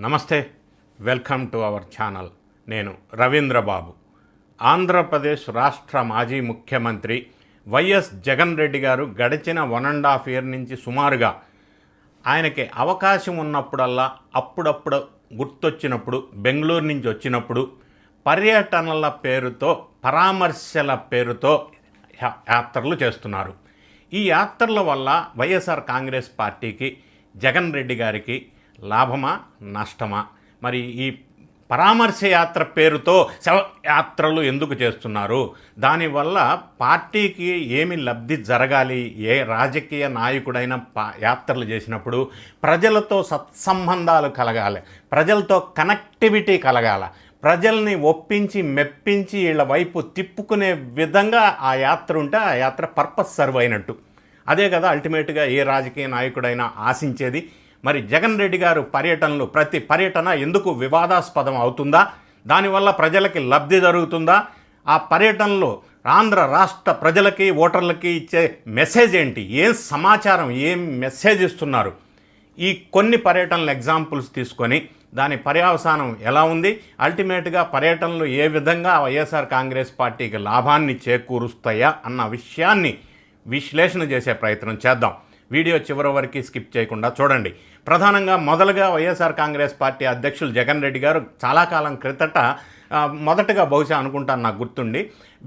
నమస్తే, welcome to our channel. నేను రవీంద్రబాబు. ఆంధ్రప్రదేశ్ రాష్ట్ర మాజీ ముఖ్యమంత్రి వైఎస్ జగన్ రెడ్డి గారు గడిచిన 1.5 ఇయర్ నుంచి సుమారుగా ఆయనకి అవకాశం ఉన్నప్పుడల్లా అప్పుడప్పుడు గుర్తొచ్చినప్పుడు బెంగళూరు నుంచి వచ్చినప్పుడు పర్యటనల పేరుతో పరామర్శల పేరుతో యాత్రలు చేస్తున్నారు. ఈ యాత్రల వల్ల వైఎస్ఆర్ కాంగ్రెస్ పార్టీకి జగన్ రెడ్డి గారికి లాభమా నష్టమా? మరి ఈ పరామర్శ యాత్ర పేరుతో యాత్రలు ఎందుకు చేస్తున్నారు? దానివల్ల పార్టీకి ఏమి లబ్ధి జరగాలి? ఏ రాజకీయ నాయకుడైనా యాత్రలు చేసినప్పుడు ప్రజలతో సత్సంబంధాలు కలగాలి, ప్రజలతో కనెక్టివిటీ కలగాల, ప్రజల్ని ఒప్పించి మెప్పించి వీళ్ళ వైపు తిప్పుకునే విధంగా ఆ యాత్ర ఉంటే ఆ యాత్ర పర్పస్ సర్వ్ అయినట్టు. అదే కదా అల్టిమేట్గా ఏ రాజకీయ నాయకుడైనా ఆశించేది. మరి జగన్ రెడ్డి గారు పర్యటనలు, ప్రతి పర్యటన ఎందుకు వివాదాస్పదం అవుతుందా? దానివల్ల ప్రజలకి లబ్ధి జరుగుతుందా? ఆ పర్యటనలో ఆంధ్ర రాష్ట్ర ప్రజలకి ఓటర్లకి ఇచ్చే మెసేజ్ ఏంటి? ఏం సమాచారం, ఏం మెసేజ్ ఇస్తున్నారు? ఈ కొన్ని పర్యటనల ఎగ్జాంపుల్స్ తీసుకొని దాని పర్యవసానం ఎలా ఉంది, అల్టిమేట్గా పర్యటనలు ఏ విధంగా వైఎస్ఆర్ కాంగ్రెస్ పార్టీకి లాభాన్ని చేకూరుస్తాయా అన్న విషయాన్ని విశ్లేషణ చేసే ప్రయత్నం చేద్దాం. వీడియో చివరి వరకు స్కిప్ చేయకుండా చూడండి. ప్రధానంగా మొదలుగా వైఎస్ఆర్ కాంగ్రెస్ పార్టీ అధ్యక్షులు జగన్ రెడ్డి గారు చాలా కాలం క్రితట మొదటగా బహుశా అనుకుంటాను నాకు గుర్తుండి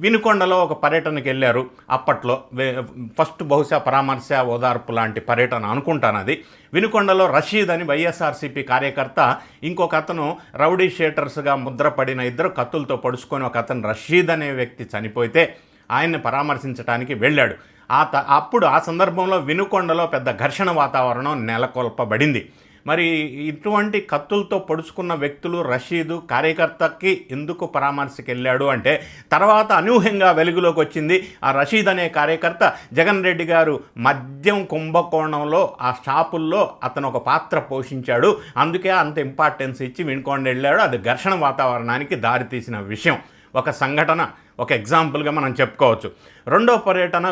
వినుకొండలో ఒక పర్యటనకి వెళ్ళారు. అప్పట్లో ఫస్ట్ బహుశా పరామర్శ ఓదార్పు లాంటి పర్యటన అనుకుంటాను అది. వినుకొండలో రషీద్ అని వైఎస్ఆర్సీపీ కార్యకర్త, ఇంకొక అతను రౌడీ షీటర్స్గా ముద్రపడిన ఇద్దరు కత్తులతో పొడుచుకొని ఒక అతను రషీద్ అనే వ్యక్తి చనిపోతే ఆయన్ని పరామర్శించడానికి వెళ్ళాడు. అప్పుడు ఆ సందర్భంలో వినుకొండలో పెద్ద ఘర్షణ వాతావరణం నెలకొల్పబడింది. మరి ఇటువంటి కత్తులతో పొడుచుకున్న వ్యక్తులు రషీదు కార్యకర్తకి ఎందుకు పరామర్శకి వెళ్ళాడు అంటే తర్వాత అనూహ్యంగా వెలుగులోకి వచ్చింది. ఆ రషీద్ అనే కార్యకర్త జగన్ రెడ్డి గారు మద్యం కుంభకోణంలో ఆ షాపుల్లో అతను ఒక పాత్ర పోషించాడు, అందుకే అంత ఇంపార్టెన్స్ ఇచ్చి వినుకొండ వెళ్ళాడు. అది ఘర్షణ వాతావరణానికి దారితీసిన విషయం. ఒక సంఘటన, ఒక ఎగ్జాంపుల్గా మనం చెప్పుకోవచ్చు. రెండో పర్యటన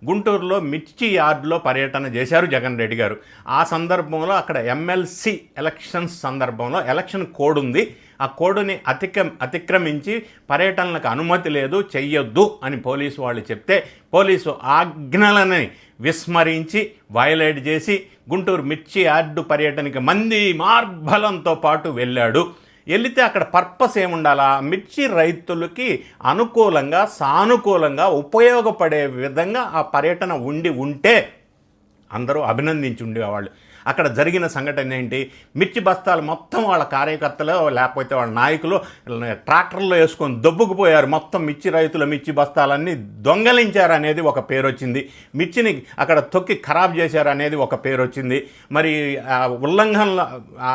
గుంటూరులో మిర్చి యార్డులో పర్యటన చేశారు జగన్ రెడ్డి గారు. ఆ సందర్భంలో అక్కడ ఎమ్మెల్సీ ఎలక్షన్స్ సందర్భంలో ఎలక్షన్ కోడ్ ఉంది. ఆ కోడ్ని అతిక్రమించి పర్యటనలకు అనుమతి లేదు, చెయ్యొద్దు అని పోలీసు వాళ్ళు చెప్తే పోలీసు ఆజ్ఞలని విస్మరించి వయలేట్ చేసి గుంటూరు మిర్చి యార్డు పర్యటనకి మంది మార్బలంతో పాటు వెళ్ళాడు. వెళితే అక్కడ పర్పస్ ఏముండాలా? మిర్చి రైతులకి అనుకూలంగా, సానుకూలంగా ఉపయోగపడే విధంగా ఆ పర్యటన ఉంటే అందరూ అభినందించి ఉండేవాళ్ళు. అక్కడ జరిగిన సంఘటన ఏంటి? మిర్చి బస్తాలు మొత్తం వాళ్ళ కార్యకర్తలు లేకపోతే వాళ్ళ నాయకులు ట్రాక్టర్లో వేసుకొని దొబ్బుకుపోయారు. మొత్తం మిర్చి రైతుల మిర్చి బస్తాలన్నీ దొంగలించారు అనేది ఒక పేరు వచ్చింది. మిర్చిని అక్కడ తొక్కి ఖరాబ్ చేశారు అనేది ఒక పేరు వచ్చింది. మరి ఉల్లంఘనలు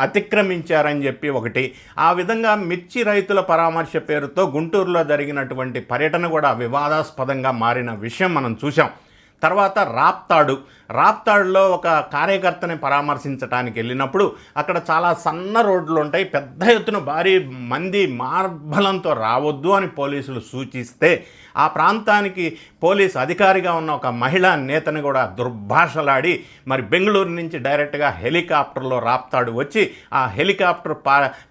అతిక్రమించారని చెప్పి ఒకటి. ఆ విధంగా మిర్చి రైతుల పరామర్శ పేరుతో గుంటూరులో జరిగినటువంటి పర్యటన కూడా వివాదాస్పదంగా మారిన విషయం మనం చూసాం. తర్వాత రాప్తాడులో ఒక కార్యకర్తని పరామర్శించడానికి వెళ్ళినప్పుడు అక్కడ చాలా సన్న రోడ్లు ఉంటాయి, పెద్ద ఎత్తున భారీ మంది మార్బలంతో రావద్దు అని పోలీసులు సూచిస్తే ఆ ప్రాంతానికి పోలీస్ అధికారిగా ఉన్న ఒక మహిళా నేతని కూడా దుర్భాషలాడి మరి బెంగళూరు నుంచి డైరెక్ట్గా హెలికాప్టర్లో రాప్తాడు వచ్చి ఆ హెలికాప్టర్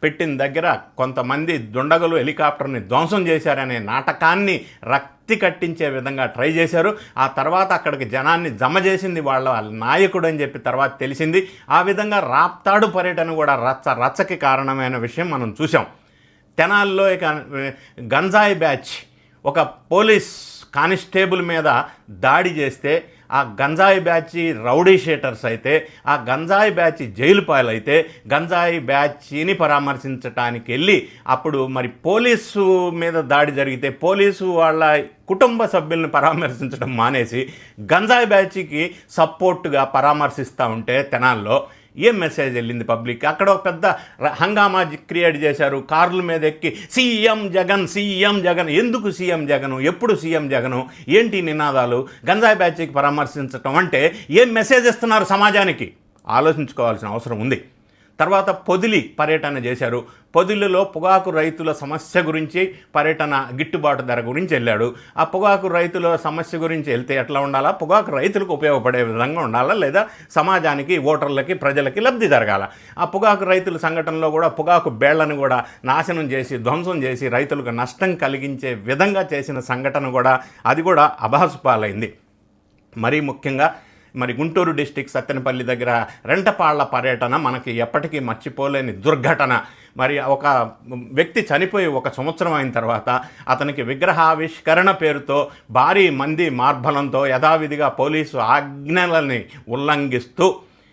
పెట్టిన దగ్గర కొంతమంది దుండగులు హెలికాప్టర్ని ధ్వంసం చేశారనే నాటకాన్ని రక్తి కట్టించే విధంగా ట్రై చేశారు. ఆ తర్వాత అక్కడికి జనాన్ని జమ చేసింది వాళ్ళ నాయకుడు అని చెప్పి తర్వాత తెలిసింది. ఆ విధంగా రాప్తాడు పర్యటన కూడా రచ్చకి కారణమైన విషయం మనం చూసాం. తెనాల్లో ఇక గంజాయి బ్యాచ్ ఒక పోలీస్ కానిస్టేబుల్ మీద దాడి చేస్తే ఆ గంజాయి బ్యాచ్ రౌడీ షీటర్స్ అయితే, ఆ గంజాయి బ్యాచ్ జైలు పాలైతే గంజాయి బ్యాచ్ని పరామర్శించడానికి వెళ్ళి అప్పుడు మరి పోలీసు మీద దాడి జరిగితే పోలీసు వాళ్ళ కుటుంబ సభ్యుల్ని పరామర్శించడం మానేసి గంజాయి బ్యాచ్కి సపోర్టుగా పరామర్శిస్తూ ఉంటే తెనాల్లో ఏం మెసేజ్ వెళ్ళింది పబ్లిక్? అక్కడ ఒక పెద్ద హంగామా క్రియేట్ చేశారు. కార్ల మీద ఎక్కి సీఎం జగన్. ఎందుకు సీఎం జగను? ఎప్పుడు సీఎం జగను? ఏంటి నినాదాలు? గంజాయి బ్యాచ్కి పరామర్శించటం అంటే ఏం మెసేజ్ ఇస్తున్నారు సమాజానికి? ఆలోచించుకోవాల్సిన అవసరం ఉంది. తర్వాత పొదిలి పర్యటన చేశారు. పొదిలిలో పొగాకు రైతుల సమస్య గురించి పర్యటన, గిట్టుబాటు ధర గురించి వెళ్ళాడు. ఆ పొగాకు రైతుల సమస్య గురించి వెళ్తే ఎట్లా ఉండాలా, పొగాకు రైతులకు ఉపయోగపడే విధంగా ఉండాలా, లేదా సమాజానికి, ఓటర్లకి, ప్రజలకి లబ్ధి జరగాల. ఆ పొగాకు రైతుల సంఘటనలో కూడా పొగాకు బేళ్లను కూడా నాశనం చేసి, ధ్వంసం చేసి, రైతులకు నష్టం కలిగించే విధంగా చేసిన సంఘటన కూడా, అది కూడా అభాసుపాలైంది. మరీ ముఖ్యంగా మరి గుంటూరు డిస్టిక్ సత్తెనపల్లి దగ్గర రెంటపాళ్ల పర్యటన మనకి ఎప్పటికీ మర్చిపోలేని దుర్ఘటన. మరి ఒక వ్యక్తి చనిపోయి 1 సంవత్సరం అయిన తర్వాత అతనికి విగ్రహావిష్కరణ పేరుతో భారీ మంది మార్బలంతో యథావిధిగా పోలీసు ఆజ్ఞలని ఉల్లంఘిస్తూ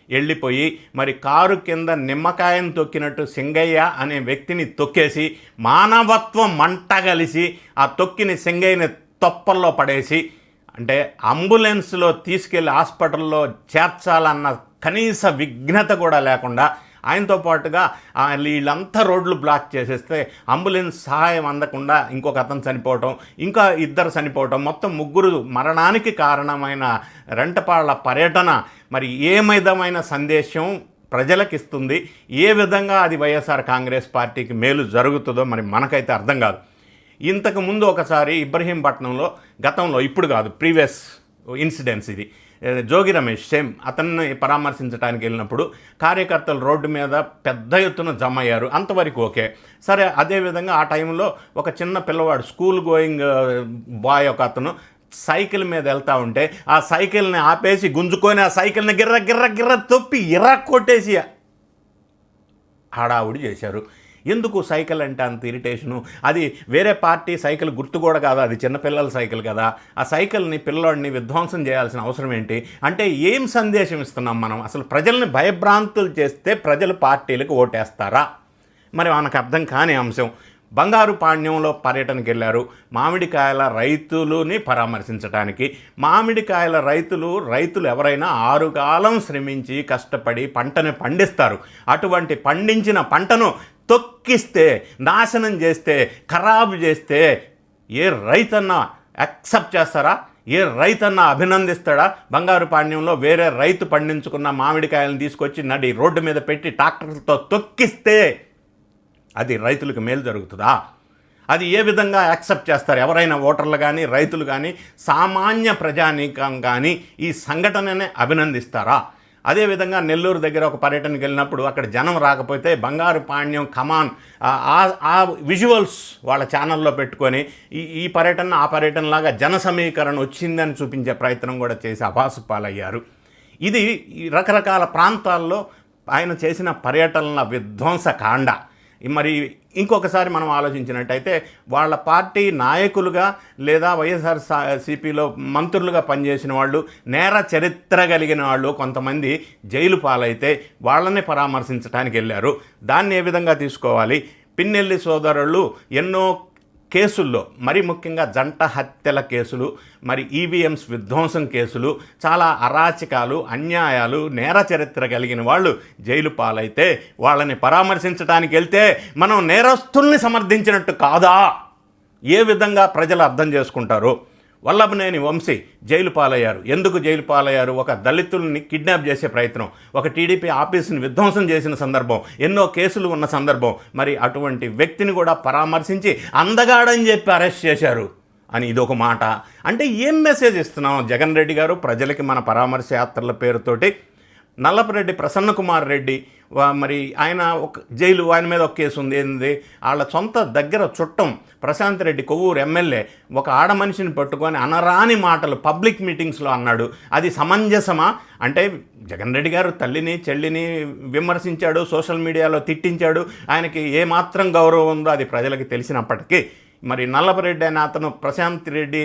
వెళ్ళిపోయి మరి కారు కింద నిమ్మకాయను తొక్కినట్టు సింగయ్య అనే వ్యక్తిని తొక్కేసి, మానవత్వం మంటగలిసి ఆ తొక్కిన సింగయ్యని తొప్పల్లో పడేసి, అంటే అంబులెన్స్లో తీసుకెళ్లి హాస్పిటల్లో చేర్చాలన్న కనీస విఘ్నత కూడా లేకుండా ఆయనతో పాటుగా వీళ్ళంతా రోడ్లు బ్లాక్ చేసేస్తే అంబులెన్స్ సహాయం అందకుండా ఇంకొక అతను చనిపోవటం, ఇంకా 2 చనిపోవటం, మొత్తం 3 మరణానికి కారణమైన రెంటపాళ్ల పర్యటన మరి ఏ విధమైన సందేశం ప్రజలకు ఇస్తుంది, ఏ విధంగా అది వైఎస్ఆర్ కాంగ్రెస్ పార్టీకి మేలు జరుగుతుందో మరి మనకైతే అర్థం కాదు. ఇంతకుముందు ఒకసారి ఇబ్రహీంపట్నంలో, గతంలో, ఇప్పుడు కాదు, ప్రీవియస్ ఇన్సిడెంట్స్ ఇది, జోగి రమేష్ సేమ్ అతన్ని పరామర్శించడానికి వెళ్ళినప్పుడు కార్యకర్తలు రోడ్డు మీద పెద్ద ఎత్తున జమ అయ్యారు. అంతవరకు ఓకే, సరే. అదేవిధంగా ఆ టైంలో ఒక చిన్న పిల్లవాడు, స్కూల్ గోయింగ్ బాయ్ ఒక అతను సైకిల్ మీద వెళ్తూ ఉంటే ఆ సైకిల్ని ఆపేసి గుంజుకొని ఆ సైకిల్ని గిర్ర గిర్ర గిర్ర తొప్పి కొట్టేసి హడావుడి చేశారు. ఎందుకు సైకిల్ అంటే అంత ఇరిటేషను? అది వేరే పార్టీ సైకిల్ గుర్తు కూడా కాదు, అది చిన్నపిల్లల సైకిల్ కదా. ఆ సైకిల్ని, పిల్లోడిని విధ్వంసం చేయాల్సిన అవసరం ఏంటి? అంటే ఏం సందేశం ఇస్తున్నాం మనం? అసలు ప్రజల్ని భయభ్రాంతులు చేస్తే ప్రజలు పార్టీలకు ఓటేస్తారా? మరి మనకు అర్థం కాని అంశం. బంగారుపాణ్యంలో పర్యటనకి వెళ్ళారు మామిడికాయల రైతులని పరామర్శించడానికి. మామిడికాయల రైతులు ఎవరైనా 6 కాలం శ్రమించి కష్టపడి పంటని పండిస్తారు. అటువంటి పండించిన పంటను తొక్కిస్తే, నాశనం చేస్తే, ఖరాబు చేస్తే ఏ రైతన్నా యాక్సెప్ట్ చేస్తారా? ఏ రైతన్నా అభినందిస్తాడా? బంగారుపాణ్యంలో వేరే రైతు పండించుకున్న మామిడికాయలను తీసుకొచ్చి నడి రోడ్డు మీద పెట్టి ట్రాక్టర్లతో తొక్కిస్తే అది రైతులకు మేలు జరుగుతుందా? అది ఏ విధంగా యాక్సెప్ట్ చేస్తారు? ఎవరైనా ఓటర్లు కానీ, రైతులు కానీ, సామాన్య ప్రజానీకం కానీ ఈ సంఘటననే అభినందిస్తారా? అదేవిధంగా నెల్లూరు దగ్గర ఒక పర్యటనకి వెళ్ళినప్పుడు అక్కడ జనం రాకపోతే బంగారుపాణ్యం కమాన్ ఆ విజువల్స్ వాళ్ళ ఛానల్లో పెట్టుకొని ఈ పర్యటన ఆ పర్యటనలాగా జన సమీకరణ వచ్చిందని చూపించే ప్రయత్నం కూడా చేసి అభాసు పాలయ్యారు. ఇది రకరకాల ప్రాంతాల్లో ఆయన చేసిన పర్యటనల విధ్వంసకాండ. మరి ఇంకొకసారి మనం ఆలోచించినట్టయితే వాళ్ళ పార్టీ నాయకులుగా లేదా వైఎస్ఆర్సీపీలో మంత్రులుగా పనిచేసిన వాళ్ళు, నేర చరిత్ర కలిగిన వాళ్ళు కొంతమంది జైలు పాలైతే వాళ్ళని పరామర్శించడానికి వెళ్ళారు. దాన్ని ఏ విధంగా తీసుకోవాలి? పిన్నెల్లి సోదరులు ఎన్నో కేసుల్లో, మరి ముఖ్యంగా జంట హత్యల కేసులు, మరి ఈవీఎంస్ విధ్వంసం కేసులు, చాలా అరాచకాలు, అన్యాయాలు, నేర చరిత్ర కలిగిన వాళ్ళు జైలు పాలైతే వాళ్ళని పరామర్శించడానికి వెళ్తే మనం నేరస్తుల్ని సమర్థించినట్టు కాదా? ఏ విధంగా ప్రజలు అర్థం చేసుకుంటారు? వల్లభనేని వంశీ జైలు పాలయ్యారు. ఎందుకు జైలు పాలయ్యారు? ఒక దళితుల్ని కిడ్నాప్ చేసే ప్రయత్నం, ఒక టీడీపీ ఆఫీసుని విధ్వంసం చేసిన సందర్భం, ఎన్నో కేసులు ఉన్న సందర్భం. మరి అటువంటి వ్యక్తిని కూడా పరామర్శించి అందగాడని చెప్పి అరెస్ట్ చేశారు అని ఇదొక మాట. అంటే ఏం మెసేజ్ ఇస్తున్నాం జగన్ రెడ్డి గారు ప్రజలకి మన పరామర్శ యాత్రల పేరుతోటి? నల్లపరెడ్డి ప్రసన్నకుమార్ రెడ్డి మరి ఆయన ఒక జైలు, ఆయన మీద ఒక కేసు ఉంది. ఏంది? వాళ్ళ సొంత దగ్గర చుట్టం ప్రశాంత్ రెడ్డి, కొవ్వూరు ఎమ్మెల్యే, ఒక ఆడ మనిషిని పట్టుకొని అనరాని మాటలు పబ్లిక్ మీటింగ్స్లో అన్నాడు. అది సమంజసమా? అంటే జగన్ రెడ్డి గారు తల్లిని, చెల్లిని విమర్శించాడు, సోషల్ మీడియాలో తిట్టించాడు. ఆయనకి ఏమాత్రం గౌరవం ఉందో అది ప్రజలకి తెలిసినప్పటికీ మరి నల్లపరెడ్డి అనే అతను ప్రశాంత్ రెడ్డి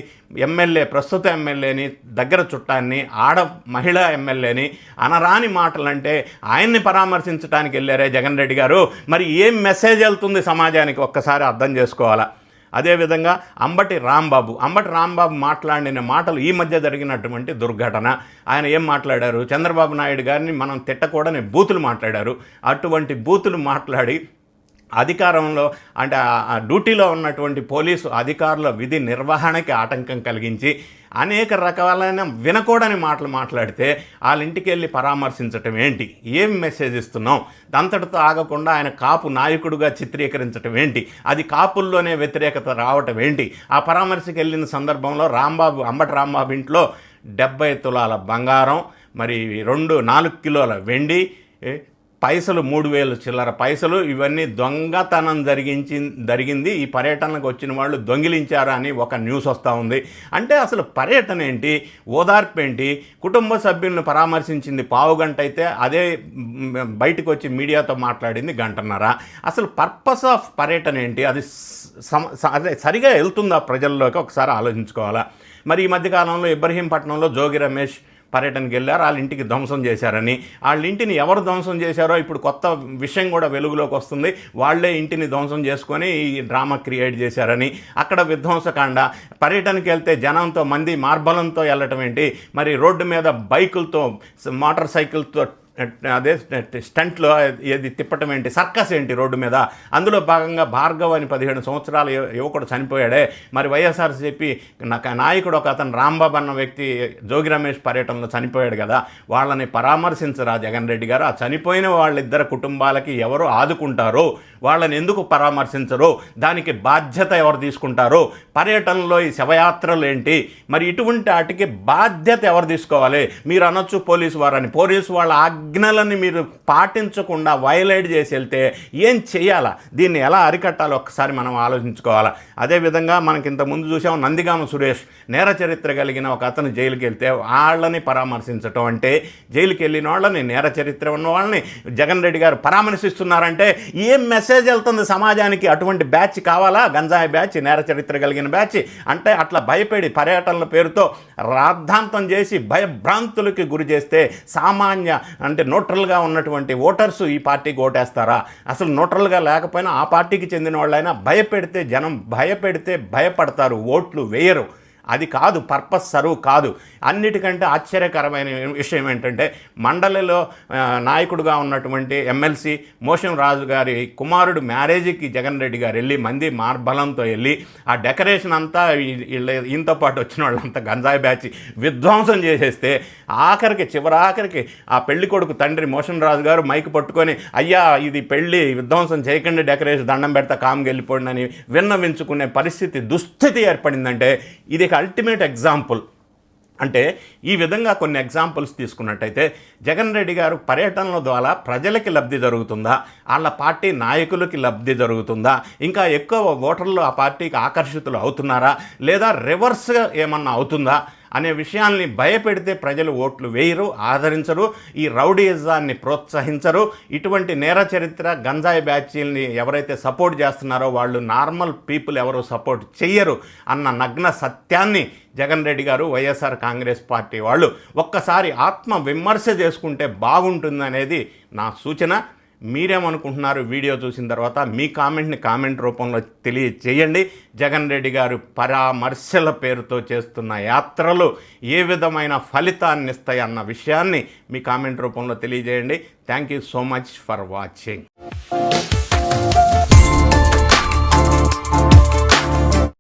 ఎమ్మెల్యే, ప్రస్తుత ఎమ్మెల్యేని, దగ్గర చుట్టాన్ని, ఆడ మహిళా ఎమ్మెల్యేని అనరాని మాటలంటే ఆయన్ని పరామర్శించడానికి వెళ్ళారే జగన్ రెడ్డి గారు. మరి ఏం మెసేజ్ వెళ్తుంది సమాజానికి ఒక్కసారి అర్థం చేసుకోవాలా. అదేవిధంగా అంబటి రాంబాబు మాట్లాడిన మాటలు ఈ మధ్య జరిగినటువంటి దుర్ఘటన. ఆయన ఏం మాట్లాడారు? చంద్రబాబు నాయుడు గారిని మనం తిట్టకూడని బూతులు మాట్లాడారు. అటువంటి బూతులు మాట్లాడి అధికారంలో అంటే ఆ డ్యూటీలో ఉన్నటువంటి పోలీసు అధికారుల విధి నిర్వహణకి ఆటంకం కలిగించి అనేక రకాలైన వినకూడని మాటలు మాట్లాడితే వాళ్ళ ఇంటికి వెళ్ళి పరామర్శించటం ఏంటి, ఏం మెసేజ్ ఇస్తున్నాం, అంతటితో ఆగకుండా ఆయన కాపు నాయకుడిగా చిత్రీకరించటం ఏంటి, అది కాపుల్లోనే వ్యతిరేకత రావటం ఏంటి. ఆ పరామర్శకి వెళ్ళిన సందర్భంలో అంబటి రాంబాబు ఇంట్లో 70 తులాల బంగారం, మరి 4 కిలోల వెండి, పైసలు 3,000 చిల్లర పైసలు, ఇవన్నీ దొంగతనం జరిగింది, ఈ పర్యటనకు వచ్చిన వాళ్ళు దొంగిలించారా అని ఒక న్యూస్ వస్తూ ఉంది. అంటే అసలు పర్యటన ఏంటి, ఓదార్పు ఏంటి, కుటుంబ సభ్యులను పరామర్శించింది పావుగంట అయితే అదే బయటకు వచ్చి మీడియాతో మాట్లాడింది గంటన్నర. అసలు పర్పస్ ఆఫ్ పర్యటన ఏంటి, అది సరిగా వెళ్తుందా ప్రజల్లోకి ఒకసారి ఆలోచించుకోవాలా. మరి ఈ మధ్యకాలంలో ఇబ్రహీంపట్నంలో జోగి రమేష్ పర్యటనకి వెళ్ళారు, వాళ్ళ ఇంటికి ధ్వంసం చేశారని. వాళ్ళ ఇంటిని ఎవరు ధ్వంసం చేశారో ఇప్పుడు కొత్త విషయం కూడా వెలుగులోకి వస్తుంది. వాళ్ళే ఇంటిని ధ్వంసం చేసుకొని ఈ డ్రామా క్రియేట్ చేశారని. అక్కడ విధ్వంసకాండ. పర్యటనకి వెళ్తే జనంతో మంది మార్బలంతో వెళ్ళటం ఏంటి, మరి రోడ్డు మీద బైకులతో మోటార్ సైకిల్తో అదే స్టంట్లో ఏది తిప్పటం ఏంటి, సర్కస్ ఏంటి రోడ్డు మీద. అందులో భాగంగా భార్గవ్ అని 17 సంవత్సరాల యువకుడు చనిపోయాడే. మరి వైఎస్ఆర్సీపీ నాయకుడు ఒక అతను రాంబాబు అన్న వ్యక్తి జోగి రమేష్ పర్యటనలో చనిపోయాడు కదా, వాళ్ళని పరామర్శించరా జగన్ రెడ్డి గారు? ఆ చనిపోయిన వాళ్ళిద్దరు కుటుంబాలకి ఎవరు ఆదుకుంటారో వాళ్ళని ఎందుకు పరామర్శించరు? దానికి బాధ్యత ఎవరు తీసుకుంటారు? పర్యటనలో ఈ శవయాత్రలు ఏంటి? మరి ఇటువంటి వాటికి బాధ్యత ఎవరు తీసుకోవాలి? మీరు అనొచ్చు పోలీసు వారని. పోలీసు వాళ్ళ ఆజ్ఞలని మీరు పాటించకుండా వైలేట్ చేసి వెళ్తే ఏం చేయాలా? దీన్ని ఎలా అరికట్టాలో ఒక్కసారి మనం ఆలోచించుకోవాలా. అదేవిధంగా మనకి ఇంతకుముందు చూసాం, నందిగామ సురేష్ నేర చరిత్ర కలిగిన ఒక అతను జైలుకి వెళ్తే వాళ్ళని పరామర్శించటం అంటే, జైలుకి వెళ్ళిన వాళ్ళని నేర చరిత్ర ఉన్న వాళ్ళని జగన్ రెడ్డి గారు పరామర్శిస్తున్నారంటే ఏం మెసేజ్ వెళ్తుంది సమాజానికి? అటువంటి బ్యాచ్ కావాలా? గంజాయి బ్యాచ్, నేర చరిత్ర కలిగిన బ్యాచ్ అంటే అట్లా భయపడి పర్యటనల పేరుతో రాద్ధాంతం చేసి భయభ్రాంతులకి గురి చేస్తే సామాన్య అంటే న్యూట్రల్గా ఉన్నటువంటి ఓటర్స్ ఈ పార్టీకి ఓటేస్తారా? అసలు న్యూట్రల్గా లేకపోయినా ఆ పార్టీకి చెందిన వాళ్ళైనా భయపెడితే జనం భయపడతారు, ఓట్లు వేయరు. అది కాదు పర్పస్, సర్వ్ కాదు. అన్నిటికంటే ఆశ్చర్యకరమైన విషయం ఏంటంటే, మండలిలో నాయకుడుగా ఉన్నటువంటి ఎమ్మెల్సీ మోషన్ రాజు గారి కుమారుడు మ్యారేజ్కి జగన్ రెడ్డి గారు వెళ్ళి మంది మార్బలంతో వెళ్ళి ఆ డెకరేషన్ అంతా ఈయనతో పాటు వచ్చిన వాళ్ళంతా గంజాయి బ్యాచ్ విధ్వంసం చేసేస్తే చివరాఖరికి ఆ పెళ్లి కొడుకు తండ్రి మోషన్ రాజు గారు మైక్ పట్టుకొని, అయ్యా ఇది పెళ్లి విధ్వంసం చేయకండి, డెకరేషన్ దండం పెడతా కామ్కి వెళ్ళిపోండి అని విన్నవించుకునే దుస్థితి ఏర్పడిందంటే ఇది అల్టిమేట్ ఎగ్జాంపుల్. అంటే ఈ విధంగా కొన్ని ఎగ్జాంపుల్స్ తీసుకున్నట్టయితే జగన్ రెడ్డి గారు పర్యటనల ద్వారా ప్రజలకి లబ్ధి జరుగుతుందా, వాళ్ళ పార్టీ నాయకులకి లబ్ధి జరుగుతుందా, ఇంకా ఎక్కువ ఓటర్లు ఆ పార్టీకి ఆకర్షితులు అవుతున్నారా, లేదా రివర్స్గా ఏమన్నా అవుతుందా అనే విషయాల్ని భయపెడితే ప్రజలు ఓట్లు వేయరు, ఆదరించరు, ఈ రౌడీయిజాన్ని ప్రోత్సహించరు. ఇటువంటి నేర చరిత్ర గంజాయి బ్యాచీల్ని ఎవరైతే సపోర్ట్ చేస్తున్నారో వాళ్ళు నార్మల్ పీపుల్ ఎవరు సపోర్ట్ చెయ్యరు అన్న నగ్న సత్యాన్ని జగన్ రెడ్డి గారు, వైఎస్ఆర్ కాంగ్రెస్ పార్టీ వాళ్ళు ఒక్కసారి ఆత్మ విమర్శ చేసుకుంటే బాగుంటుందనేది నా సూచన. మీరేమనుకుంటున్నారు వీడియో చూసిన తర్వాత? మీ కామెంట్ని కామెంట్ రూపంలో తెలియచేయండి. జగన్ రెడ్డి గారు పరామర్శల పేరుతో చేస్తున్న యాత్రలు ఏ విధమైన ఫలితాన్ని ఇస్తాయి అన్న విషయాన్ని మీ కామెంట్ రూపంలో తెలియజేయండి. Thank you so much for watching.